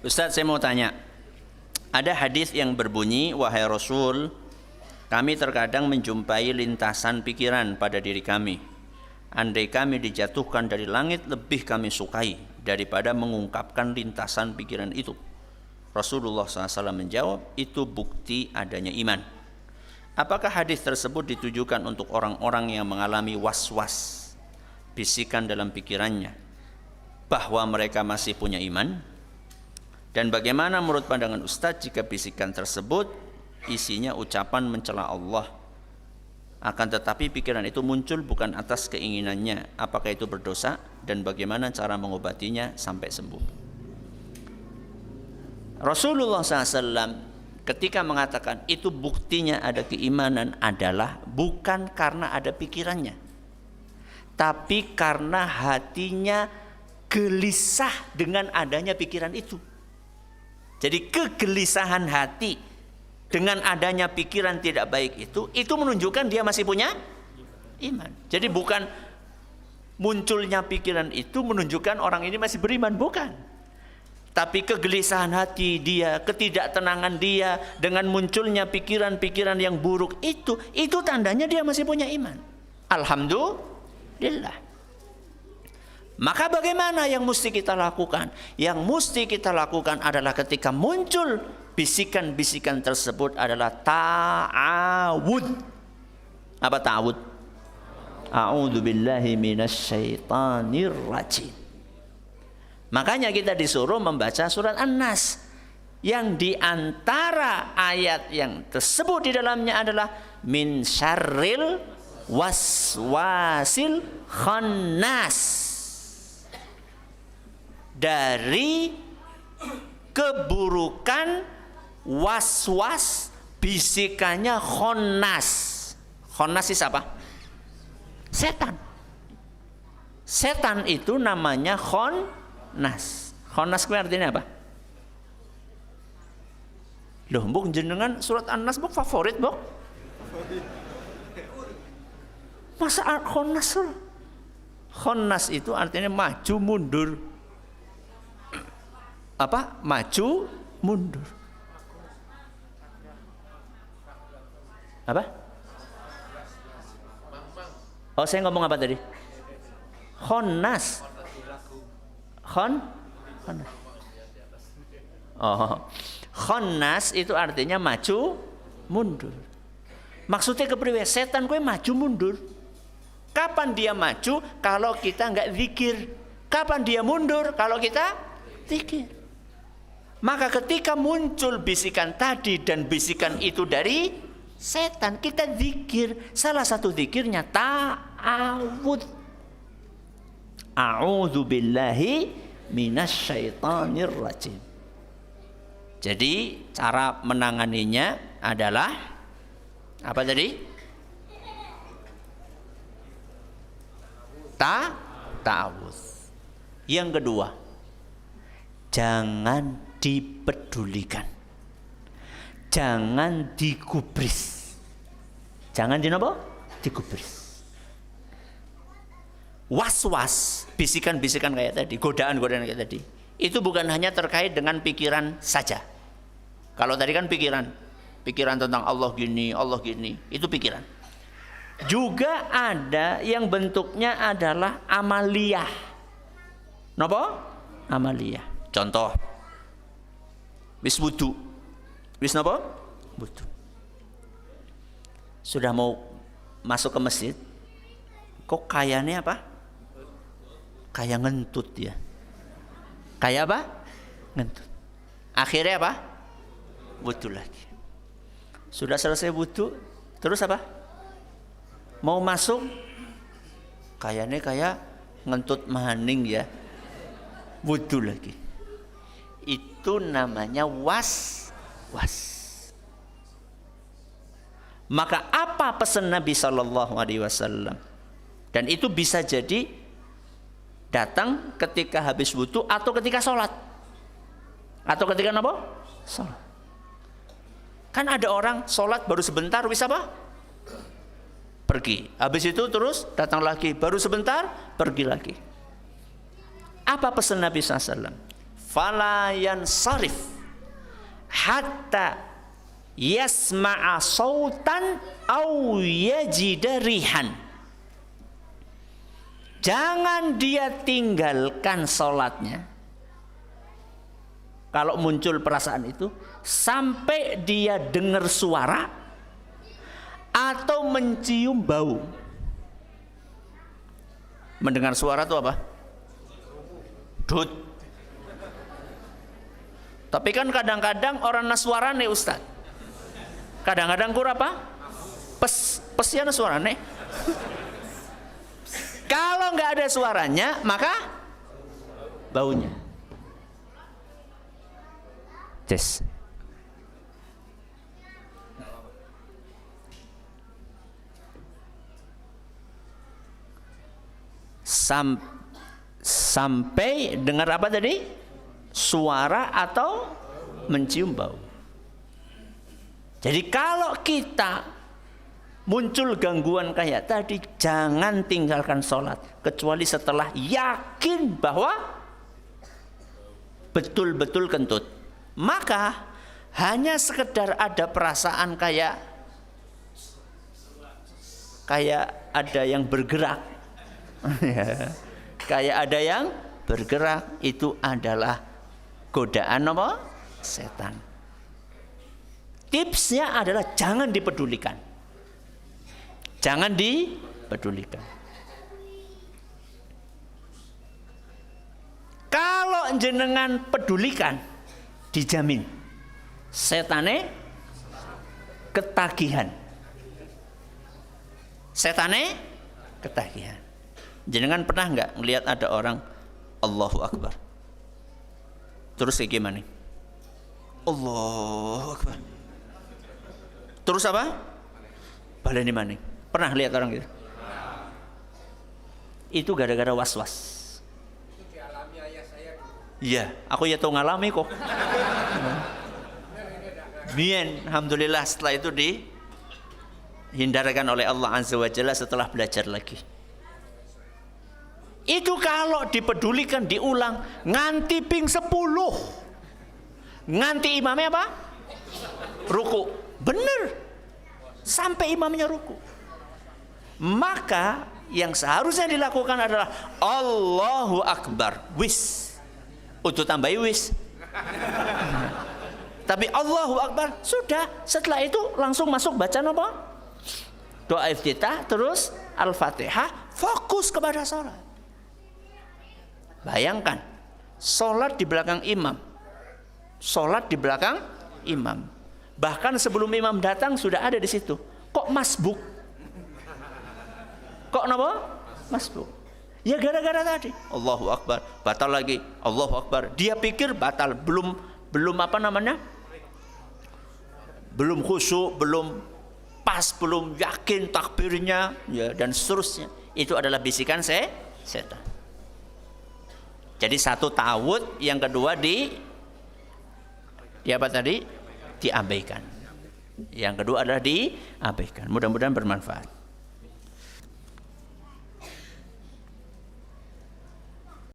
Ustaz, saya mau tanya. Ada hadis yang berbunyi, wahai Rasul, kami terkadang menjumpai lintasan pikiran pada diri kami. Andai kami dijatuhkan dari langit, lebih kami sukai daripada mengungkapkan lintasan pikiran itu. Rasulullah SAW menjawab, itu bukti adanya iman. Apakah hadis tersebut ditujukan untuk orang-orang yang mengalami was-was, bisikan dalam pikirannya, bahwa mereka masih punya iman? Dan bagaimana menurut pandangan Ustadz jika bisikan tersebut isinya ucapan mencela Allah, akan tetapi pikiran itu muncul bukan atas keinginannya? Apakah itu berdosa dan bagaimana cara mengobatinya sampai sembuh? Rasulullah SAW ketika mengatakan itu buktinya ada keimanan adalah bukan karena ada pikirannya, tapi karena hatinya gelisah dengan adanya pikiran itu. Jadi kegelisahan hati dengan adanya pikiran tidak baik itu menunjukkan dia masih punya iman. Jadi bukan munculnya pikiran itu menunjukkan orang ini masih beriman, bukan. Tapi kegelisahan hati dia, ketidaktenangan dia dengan munculnya pikiran-pikiran yang buruk itu tandanya dia masih punya iman. Alhamdulillah. Maka bagaimana yang mesti kita lakukan? Yang mesti kita lakukan adalah ketika muncul bisikan-bisikan tersebut adalah ta'awud. Apa ta'awud? A'udzu billahi minasyaitonir rajim. Makanya kita disuruh membaca surat An-Nas, yang di antara ayat yang tersebut di dalamnya adalah min syarril waswasil khannas, dari keburukan was-was bisikannya khannas. Khannas itu apa? Setan. Setan itu namanya khannas. Khannas itu artinya apa? Loh, mbok jenengan surat An-Nas mbok favorit, mbok? Masa khannas? Khannas itu artinya maju mundur. Apa? Maju mundur. Apa? Oh, saya ngomong apa tadi? Khannas. Khannas. Oh, khannas itu artinya maju mundur. Maksudnya kepriwe? Setan kowe maju mundur. Kapan dia maju? Kalau kita enggak zikir. Kapan dia mundur? Kalau kita zikir. Maka ketika muncul bisikan tadi dan bisikan itu dari setan, kita zikir. Salah satu zikirnya ta'awud. A'udzu billahi minasyaitonir rajim. Jadi cara menanganinya adalah apa tadi? Ta'awud. Yang kedua, jangan dipedulikan, jangan digubris. Jangan digubris. Was-was, bisikan-bisikan kayak tadi, godaan-godaan kayak tadi, itu bukan hanya terkait dengan pikiran saja. Kalau tadi kan pikiran tentang Allah gini, itu pikiran. Juga ada yang bentuknya adalah amaliyah. Napa? Amaliyah. Contoh, wis wudu. Wis napa? Wudu. Sudah mau masuk ke masjid, kok kayaknya apa? Kayak ngentut ya. Kayak apa? Ngentut. Akhirnya apa? Wudu lagi. Sudah selesai wudu, terus apa? Mau masuk, kayaknya kayak ngentut maning ya. Wudu lagi. Itu namanya was-was. Maka apa pesan Nabi SAW? Dan itu bisa jadi datang ketika habis wudu atau ketika sholat. Atau ketika apa? Sholat. Kan ada orang sholat baru sebentar, wis apa? Pergi. Habis itu terus datang lagi, baru sebentar, pergi lagi. Apa pesan Nabi SAW? fala yansarif hatta yasma'a sautan au yajida rihan. Jangan dia tinggalkan sholatnya kalau muncul perasaan itu sampai dia dengar suara atau mencium bau. Mendengar suara itu apa? Dut. Tapi kan kadang-kadang orang naswarane Ustaz. Kadang-kadang kur apa? Pesian suarane. Kalau nggak ada suaranya, maka baunya. Tes. Sampai dengar apa tadi? Suara atau mencium bau. Jadi kalau kita muncul gangguan kayak tadi, jangan tinggalkan sholat kecuali setelah yakin bahwa betul-betul kentut. Maka hanya sekedar ada perasaan kayak ada yang bergerak. Kayak ada yang bergerak, itu adalah godaan apa? Setan. Tipsnya adalah jangan dipedulikan. Jangan dipedulikan. Kalau jenengan pedulikan, dijamin setane ketagihan. Setane ketagihan. Jenengan pernah nggak melihat ada orang Allahu Akbar, terus kayak gimana? Allahu Akbar, terus apa? Baleni maning. Pernah lihat orang gitu? Itu gara-gara was-was. Itu dialami ayah saya. Iya, aku ya tahu ngalami kok. Bien, alhamdulillah setelah itu dihindarkan oleh Allah Azza wa Jalla setelah belajar lagi. Itu kalau dipedulikan diulang nganti ping 10. Nganti imamnya apa? Ruku. Bener. Sampai imamnya ruku. Maka yang seharusnya dilakukan adalah Allahu Akbar. Wis. Untuk tambahi wis. Tapi Allahu Akbar sudah. Setelah itu langsung masuk bacaan apa? Doa iftitah, terus Al-Fatihah, fokus kepada sholat. Bayangkan, sholat di belakang imam. Sholat di belakang imam. Bahkan sebelum imam datang sudah ada di situ. Kok masbuk? Kok napa? Masbuk. Ya gara-gara tadi. Allahu Akbar, batal lagi. Allahu Akbar. Dia pikir batal, belum apa namanya? Belum khusyuk, belum pas, belum yakin takbirnya, ya, dan seterusnya. Itu adalah bisikan setan. Jadi satu tawud, yang kedua di apa tadi? Diabaikan. Yang kedua adalah diabaikan. Mudah-mudahan bermanfaat.